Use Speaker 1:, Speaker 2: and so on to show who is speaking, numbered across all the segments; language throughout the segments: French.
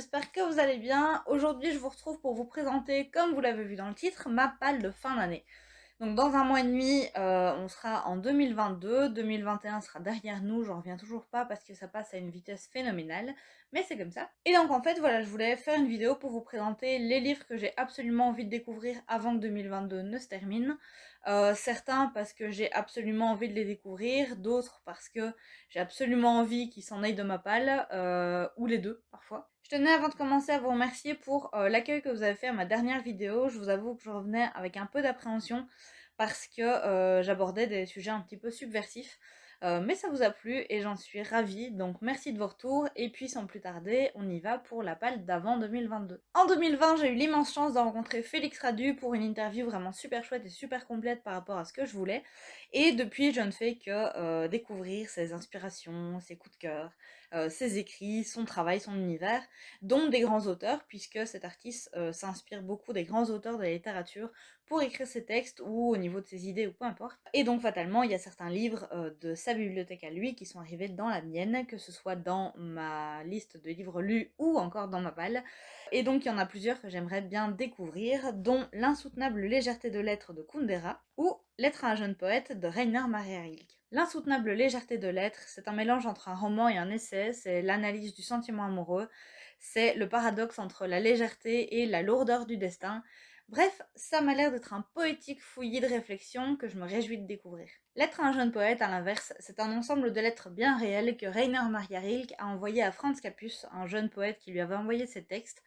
Speaker 1: j'espère que vous allez bien. Aujourd'hui, je vous retrouve pour vous présenter, comme vous l'avez vu dans le titre, ma palle de fin d'année. Donc dans un mois et demi, on sera en 2022, 2021 sera derrière nous, j'en reviens toujours pas parce que ça passe à une vitesse phénoménale, mais c'est comme ça. Et donc en fait, voilà, je voulais faire une vidéo pour vous présenter les livres que j'ai absolument envie de découvrir avant que 2022 ne se termine. Certains parce que j'ai absolument envie de les découvrir, d'autres parce que j'ai absolument envie qu'ils s'en aillent de ma palle, ou les deux parfois. Je tenais avant de commencer à vous remercier pour l'accueil que vous avez fait à ma dernière vidéo. Je vous avoue que je revenais avec un peu d'appréhension parce que j'abordais des sujets un petit peu subversifs. Mais ça vous a plu et j'en suis ravie, donc merci de vos retours. Et puis sans plus tarder, on y va pour la palle d'avant 2022. En 2020, j'ai eu l'immense chance de rencontrer Félix Radu pour une interview vraiment super chouette et super complète par rapport à ce que je voulais. Et depuis, je ne fais que découvrir ses inspirations, ses coups de cœur, ses écrits, son travail, son univers, dont des grands auteurs, puisque cet artiste s'inspire beaucoup des grands auteurs de la littérature pour écrire ses textes ou au niveau de ses idées ou peu importe. Et donc fatalement, il y a certains livres de sa bibliothèque à lui qui sont arrivés dans la mienne, que ce soit dans ma liste de livres lus ou encore dans ma palle. Et donc il y en a plusieurs que j'aimerais bien découvrir, dont L'insoutenable légèreté de l'être de Kundera ou Lettre à un jeune poète de Rainer Maria Rilke. L'insoutenable légèreté de l'être, c'est un mélange entre un roman et un essai, c'est l'analyse du sentiment amoureux, c'est le paradoxe entre la légèreté et la lourdeur du destin. Bref, ça m'a l'air d'être un poétique fouillis de réflexion que je me réjouis de découvrir. Lettre à un jeune poète, à l'inverse, c'est un ensemble de lettres bien réelles que Rainer Maria Rilke a envoyé à Franz Capus, un jeune poète qui lui avait envoyé ses textes.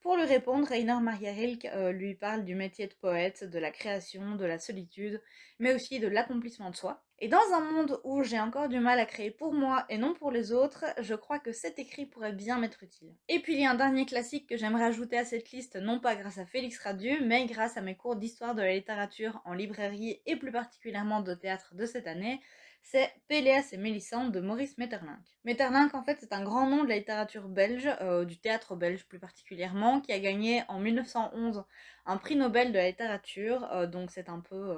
Speaker 1: Pour lui répondre, Rainer Maria Rilke lui parle du métier de poète, de la création, de la solitude, mais aussi de l'accomplissement de soi. Et dans un monde où j'ai encore du mal à créer pour moi et non pour les autres, je crois que cet écrit pourrait bien m'être utile. Et puis il y a un dernier classique que j'aimerais ajouter à cette liste, non pas grâce à Félix Radu, mais grâce à mes cours d'histoire de la littérature en librairie et plus particulièrement de théâtre de cette année, c'est Péléas et Mélisande de Maurice Maeterlinck. Maeterlinck, en fait, c'est un grand nom de la littérature belge, du théâtre belge plus particulièrement, qui a gagné en 1911 un prix Nobel de la littérature, donc c'est un peu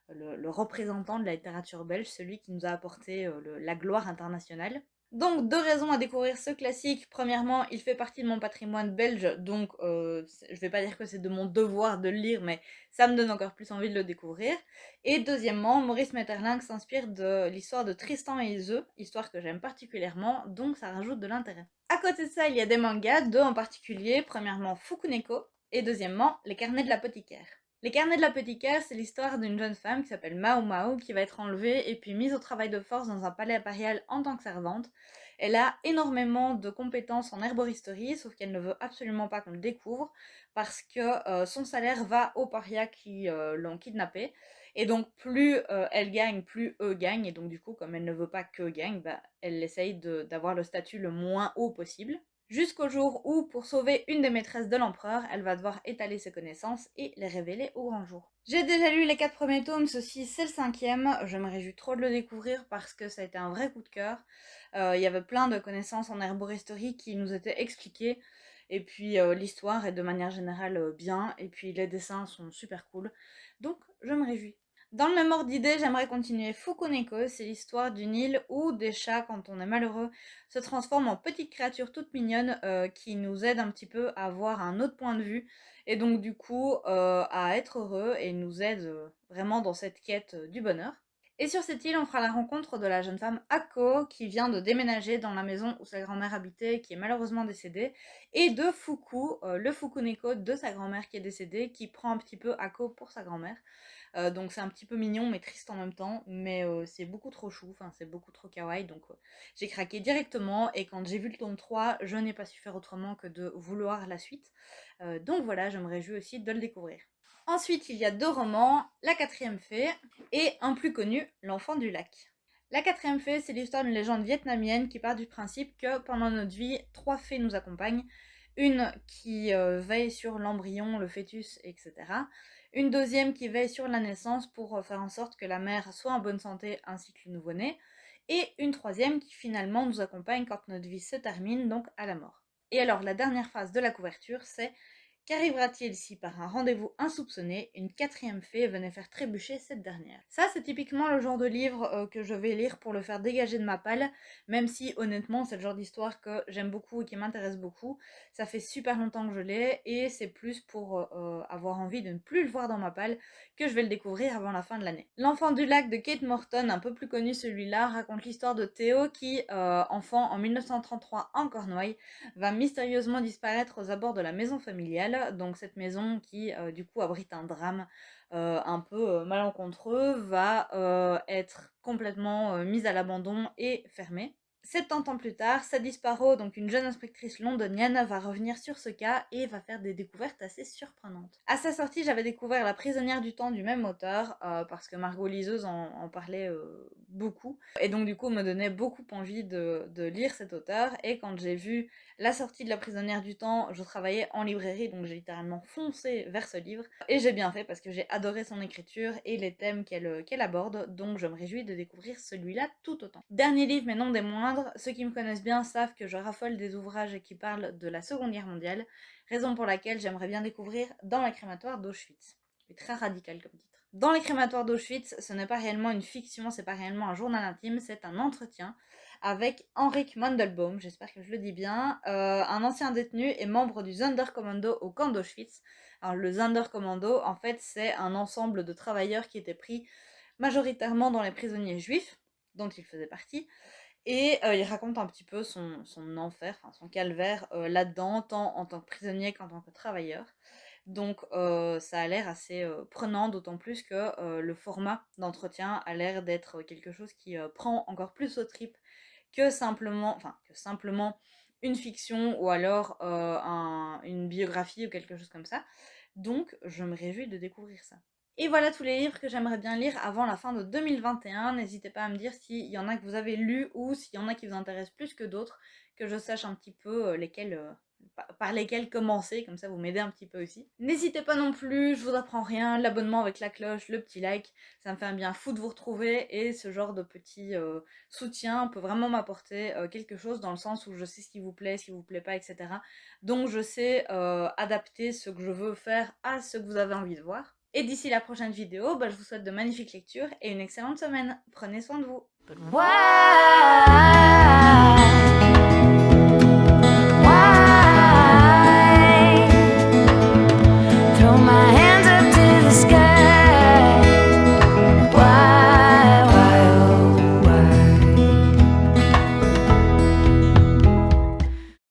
Speaker 1: le représentant de la littérature belge, celui qui nous a apporté la gloire internationale. Donc deux raisons à découvrir ce classique. Premièrement, il fait partie de mon patrimoine belge, donc je vais pas dire que c'est de mon devoir de le lire, mais ça me donne encore plus envie de le découvrir. Et deuxièmement, Maurice Maeterlinck s'inspire de l'histoire de Tristan et Iseult, histoire que j'aime particulièrement, donc ça rajoute de l'intérêt. À côté de ça, il y a des mangas, deux en particulier, premièrement Fukuneko, et deuxièmement Les Carnets de l'apothicaire. Les Carnets de l'apothicaire, c'est l'histoire d'une jeune femme qui s'appelle Mao Mao qui va être enlevée et puis mise au travail de force dans un palais impérial en tant que servante. Elle a énormément de compétences en herboristerie, sauf qu'elle ne veut absolument pas qu'on le découvre parce que son salaire va aux parias qui l'ont kidnappée. Et donc plus elle gagne, plus eux gagnent. Et donc du coup, comme elle ne veut pas qu'eux gagnent, bah, elle essaye d'avoir le statut le moins haut possible. Jusqu'au jour où, pour sauver une des maîtresses de l'empereur, elle va devoir étaler ses connaissances et les révéler au grand jour. J'ai déjà lu les 4 premiers tomes, ceci c'est le 5e. Je me réjouis trop de le découvrir parce que ça a été un vrai coup de cœur. Il y avait plein de connaissances en herboristerie qui nous étaient expliquées. Et puis l'histoire est de manière générale bien. Et puis les dessins sont super cool. Donc je me réjouis. Dans le même ordre d'idée, j'aimerais continuer Fukuneko, c'est l'histoire d'une île où des chats, quand on est malheureux, se transforment en petites créatures toutes mignonnes qui nous aident un petit peu à avoir un autre point de vue et donc du coup à être heureux et nous aident vraiment dans cette quête du bonheur. Et sur cette île, on fera la rencontre de la jeune femme Ako qui vient de déménager dans la maison où sa grand-mère habitait, qui est malheureusement décédée, et de Fuku, le Fukuneko de sa grand-mère qui est décédée, qui prend un petit peu Ako pour sa grand-mère. Donc c'est un petit peu mignon mais triste en même temps, mais c'est beaucoup trop chou, enfin c'est beaucoup trop kawaii, donc j'ai craqué directement et quand j'ai vu le tome 3, je n'ai pas su faire autrement que de vouloir la suite. Donc voilà, je me réjouis aussi de le découvrir. Ensuite, il y a deux romans, La quatrième fée et un plus connu, L'enfant du lac. La quatrième fée, c'est l'histoire d'une légende vietnamienne qui part du principe que pendant notre vie, trois fées nous accompagnent. Une qui veille sur l'embryon, le fœtus, etc. Une deuxième qui veille sur la naissance pour faire en sorte que la mère soit en bonne santé ainsi que le nouveau-né. Et une troisième qui finalement nous accompagne quand notre vie se termine, donc à la mort. Et alors la dernière phrase de la couverture, c'est Qu'arrivera-t-il si par un rendez-vous insoupçonné, une quatrième fée venait faire trébucher cette dernière? Ça, c'est typiquement le genre de livre que je vais lire pour le faire dégager de ma palle, même si honnêtement, c'est le genre d'histoire que j'aime beaucoup et qui m'intéresse beaucoup. Ça fait super longtemps que je l'ai et c'est plus pour avoir envie de ne plus le voir dans ma palle que je vais le découvrir avant la fin de l'année. L'enfant du lac de Kate Morton, un peu plus connu celui-là, raconte l'histoire de Théo qui, enfant en 1933 en Cornouailles, va mystérieusement disparaître aux abords de la maison familiale. Donc cette maison qui du coup abrite un drame un peu malencontreux va être complètement mise à l'abandon et fermée. 70 ans plus tard, Sadie Sparrow, donc une jeune inspectrice londonienne, va revenir sur ce cas et va faire des découvertes assez surprenantes. À sa sortie, j'avais découvert La prisonnière du temps du même auteur, parce que Margot Liseuse en parlait beaucoup. Et donc du coup, me donnait beaucoup envie de lire cet auteur. Et quand j'ai vu la sortie de La prisonnière du temps, je travaillais en librairie, donc j'ai littéralement foncé vers ce livre. Et j'ai bien fait parce que j'ai adoré son écriture et les thèmes qu'elle aborde, donc je me réjouis de découvrir celui-là tout autant. Dernier livre, mais non des moindres, ceux qui me connaissent bien savent que je raffole des ouvrages qui parlent de la Seconde Guerre mondiale, raison pour laquelle j'aimerais bien découvrir Dans les crématoires d'Auschwitz. C'est très radical comme titre. Dans les crématoires d'Auschwitz, ce n'est pas réellement une fiction, c'est pas réellement un journal intime, c'est un entretien avec Henrik Mandelbaum, j'espère que je le dis bien, un ancien détenu et membre du Sonderkommando au camp d'Auschwitz. Alors le Sonderkommando, en fait, c'est un ensemble de travailleurs qui étaient pris majoritairement dans les prisonniers juifs, dont il faisait partie, et il raconte un petit peu son enfer, enfin son calvaire là-dedans, tant en tant que prisonnier qu'en tant que travailleur. Donc ça a l'air assez prenant, d'autant plus que le format d'entretien a l'air d'être quelque chose qui prend encore plus aux tripes que simplement une fiction ou alors une biographie ou quelque chose comme ça. Donc je me réjouis de découvrir ça. Et voilà tous les livres que j'aimerais bien lire avant la fin de 2021. N'hésitez pas à me dire s'il y en a que vous avez lus ou s'il y en a qui vous intéressent plus que d'autres, que je sache un petit peu par lesquels commencer, comme ça vous m'aidez un petit peu aussi. N'hésitez pas non plus, je vous apprends rien, l'abonnement avec la cloche, le petit like, ça me fait un bien fou de vous retrouver et ce genre de petit soutien peut vraiment m'apporter quelque chose dans le sens où je sais ce qui vous plaît, ce qui vous plaît pas, etc. Donc je sais adapter ce que je veux faire à ce que vous avez envie de voir. Et d'ici la prochaine vidéo, je vous souhaite de magnifiques lectures et une excellente semaine. Prenez soin de vous.